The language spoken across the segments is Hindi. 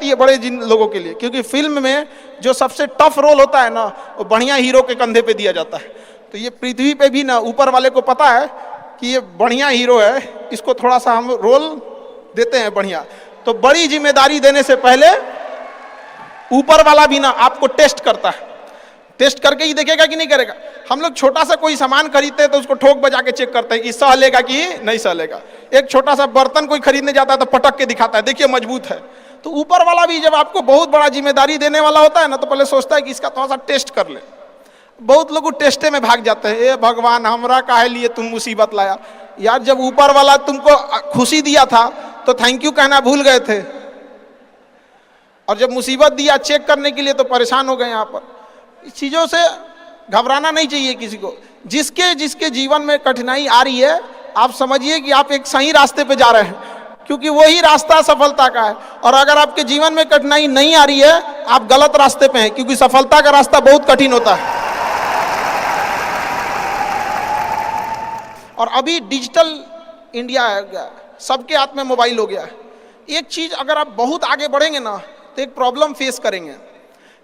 जाती है बड़े जिन लोगों के लिए, क्योंकि फिल्म में जो सबसे टफ रोल होता है ना, वो बढ़िया हीरो के कंधे पे दिया जाता है। तो ये पृथ्वी पे भी ना ऊपर वाले को पता है कि ये बढ़िया हीरो है, इसको थोड़ा सा हम रोल देते हैं बढ़िया। तो बड़ी जिम्मेदारी देने से पहले ऊपर वाला भी ना आपको टेस्ट करता है, टेस्ट करके ही देखेगा कि नहीं करेगा। हम लोग छोटा सा कोई सामान खरीदते हैं तो उसको ठोक बजा के चेक करते हैं कि सह लेगा कि नहीं सह लेगा। एक छोटा सा बर्तन कोई खरीदने जाता है तो पटक के दिखाता है, देखिए मजबूत है। तो ऊपर वाला भी जब आपको बहुत बड़ा जिम्मेदारी देने वाला होता है ना, तो पहले सोचता है कि इसका थोड़ा सा टेस्ट कर ले। बहुत लोग टेस्टे में भाग जाते हैं, ए भगवान हमरा काहे लिए तुम मुसीबत लाया। यार जब ऊपर वाला तुमको खुशी दिया था तो थैंक यू कहना भूल गए थे, और जब मुसीबत दिया चेक करने के लिए तो परेशान हो गए। यहाँ पर इस चीज़ों से घबराना नहीं चाहिए किसी को। जिसके जिसके जीवन में कठिनाई आ रही है, आप समझिए कि आप एक सही रास्ते पे जा रहे हैं, क्योंकि वही रास्ता सफलता का है। और अगर आपके जीवन में कठिनाई नहीं आ रही है, आप गलत रास्ते पे हैं, क्योंकि सफलता का रास्ता बहुत कठिन होता है। और अभी डिजिटल इंडिया है, सबके हाथ में मोबाइल हो गया है। एक चीज अगर आप बहुत आगे बढ़ेंगे ना, तो एक प्रॉब्लम फेस करेंगे।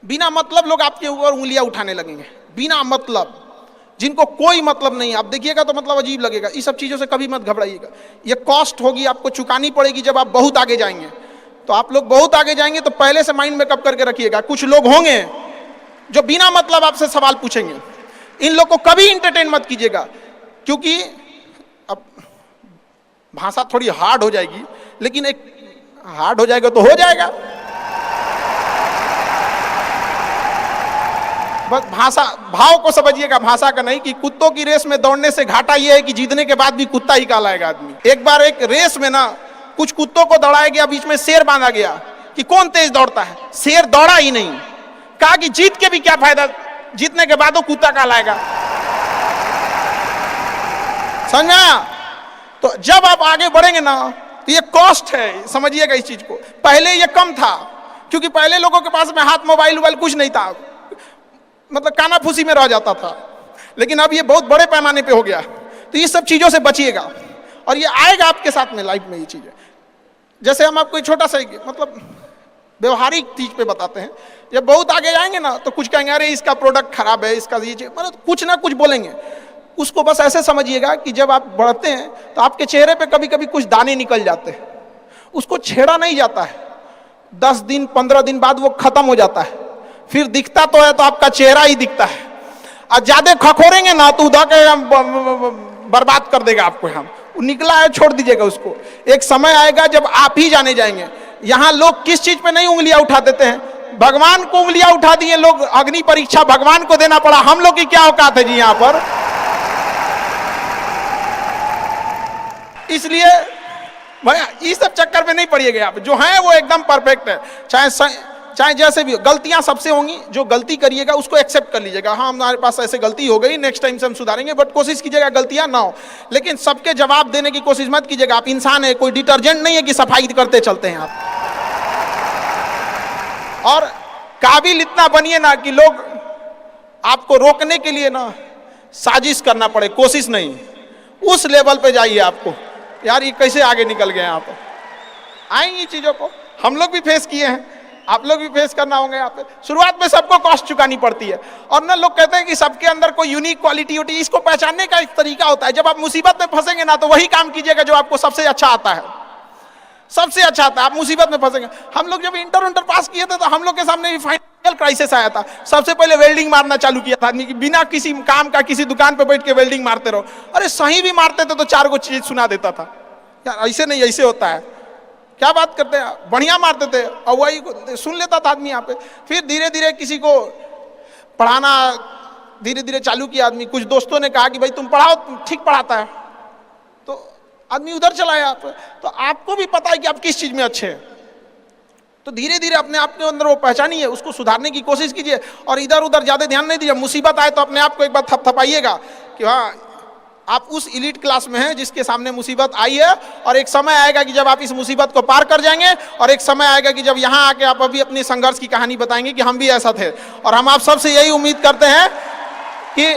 बिना मतलब लोग आपके ऊपर उंगलियां उठाने लगेंगे, बिना मतलब, जिनको कोई मतलब नहीं। आप देखिएगा तो मतलब अजीब लगेगा। इस सब चीज़ों से कभी मत घबराइएगा। ये कॉस्ट होगी, आपको चुकानी पड़ेगी जब आप बहुत आगे जाएंगे। तो आप लोग बहुत आगे जाएंगे तो पहले से माइंड में कब करके रखिएगा, कुछ लोग होंगे जो बिना मतलब आपसे सवाल पूछेंगे। इन लोग को कभी इंटरटेन मत कीजिएगा, क्योंकि अब भाषा थोड़ी हार्ड हो जाएगी, लेकिन एक हार्ड हो जाएगा तो हो जाएगा। बस भाषा, भाव को समझिएगा, भाषा का नहीं। कि कुत्तों की रेस में दौड़ने से घाटा यह है कि जीतने के बाद भी कुत्ता ही कहलाएगा आदमी। एक बार एक रेस में ना कुछ कुत्तों को दौड़ाया गया, बीच में शेर बांधा गया कि कौन तेज दौड़ता है। शेर दौड़ा ही नहीं, कहा कि जीत के भी क्या फायदा, जीतने के बाद वो कुत्ता कहलाएगा। समझा? तो जब आप आगे बढ़ेंगे ना, तो ये कॉस्ट है, समझिएगा इस चीज को। पहले ये कम था, क्योंकि पहले लोगों के पास में हाथ मोबाइल वोबाइल कुछ नहीं था, मतलब कानाफूसी में रह जाता था। लेकिन अब ये बहुत बड़े पैमाने पे हो गया। तो ये सब चीज़ों से बचिएगा, और ये आएगा आपके साथ में लाइफ में ये चीज़ें। जैसे हम आपको छोटा सा मतलब व्यवहारिक चीज पे बताते हैं। जब बहुत आगे जाएंगे ना, तो कुछ कहेंगे अरे इसका प्रोडक्ट खराब है, इसका ये मतलब कुछ ना कुछ बोलेंगे। उसको बस ऐसे समझिएगा कि जब आप बढ़ते हैं तो आपके चेहरे पे कभी कभी कुछ दाने निकल जाते हैं, उसको छेड़ा नहीं जाता है। 10 दिन 15 दिन बाद वो खत्म हो जाता है, फिर दिखता तो है तो आपका चेहरा ही दिखता है। और ज्यादा खखोरेंगे ना तो उधर के बर्बाद कर देगा आपको। हम निकला है छोड़ दीजिएगा उसको। एक समय आएगा जब आप ही जाने जाएंगे। यहाँ लोग किस चीज पे नहीं उंगलियां उठा देते हैं, भगवान को उंगलियां उठा दिए लोग। अग्नि परीक्षा भगवान को देना पड़ा, हम लोग की क्या औकात है जी यहाँ पर। इसलिए भैया इस सब चक्कर में नहीं पड़िएगा आप। जो है वो एकदम परफेक्ट है, चाहे जैसे भी हो। गलतियां सबसे होंगी, जो गलती करिएगा उसको एक्सेप्ट कर लीजिएगा। हाँ हमारे पास ऐसे गलती हो गई, नेक्स्ट टाइम से हम सुधारेंगे, बट कोशिश कीजिएगा गलतियां ना हो। लेकिन सबके जवाब देने की कोशिश मत कीजिएगा। आप इंसान है, कोई डिटर्जेंट नहीं है कि सफाई करते चलते हैं आप। और काबिल इतना बनिए ना कि लोग आपको रोकने के लिए ना साजिश करना पड़े, कोशिश नहीं। उस लेवल पे जाइए। आपको यार ये कैसे आगे निकल गए यहाँ पर। आएंगी चीजों को, हम लोग भी फेस किए हैं, आप लोग भी फेस करना होंगे। यहाँ पे शुरुआत में सबको कॉस्ट चुकानी पड़ती है। और ना लोग कहते हैं कि सबके अंदर कोई यूनिक क्वालिटी होती है। इसको पहचानने का एक तरीका होता है। जब आप मुसीबत में फंसेंगे ना, तो वही काम कीजिएगा जो आपको सबसे अच्छा आता है, सबसे अच्छा आता है। आप मुसीबत में फंसेंगे। हम लोग जब इंटर पास किए थे तो हम लोग के सामने भी फाइनेंशियल क्राइसिस आया था। सबसे पहले वेल्डिंग मारना चालू किया था आदमी की, बिना किसी काम का किसी दुकान पे बैठ के वेल्डिंग मारते रहो। अरे सही भी मारते थे तो 4 गो चीज सुना देता था। यार ऐसे नहीं, ऐसे होता है, क्या बात करते हैं। बढ़िया मारते थे और वही सुन लेता था आदमी यहाँ पे। फिर धीरे धीरे किसी को पढ़ाना धीरे धीरे चालू किया आदमी। कुछ दोस्तों ने कहा कि भाई तुम पढ़ाओ, ठीक पढ़ाता है, तो आदमी उधर चला गया। तो आपको भी पता है कि आप किस चीज में अच्छे हैं। तो धीरे धीरे अपने आप के अंदर वो पहचानिए, उसको सुधारने की कोशिश कीजिए और इधर उधर ज्यादा ध्यान नहीं दीजिए। मुसीबत आए तो अपने आप को एक बार थपथपाइएगा कि हाँ आप उस एलीट क्लास में हैं जिसके सामने मुसीबत आई है। और एक समय आएगा कि जब आप इस मुसीबत को पार कर जाएंगे, और एक समय आएगा कि जब यहाँ आके आप अभी अपनी संघर्ष की कहानी बताएंगे कि हम भी ऐसा थे। और हम आप सबसे यही उम्मीद करते हैं कि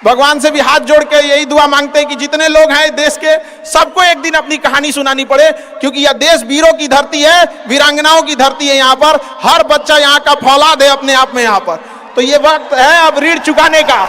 भगवान से भी हाथ जोड़ के यही दुआ मांगते हैं कि जितने लोग हैं देश के, सबको एक दिन अपनी कहानी सुनानी पड़े, क्योंकि यह देश वीरों की धरती है, वीरांगनाओं की धरती है। यहाँ पर हर बच्चा यहाँ का फौलाद है अपने आप में। यहाँ पर तो ये वक्त है अब ऋण चुकाने का।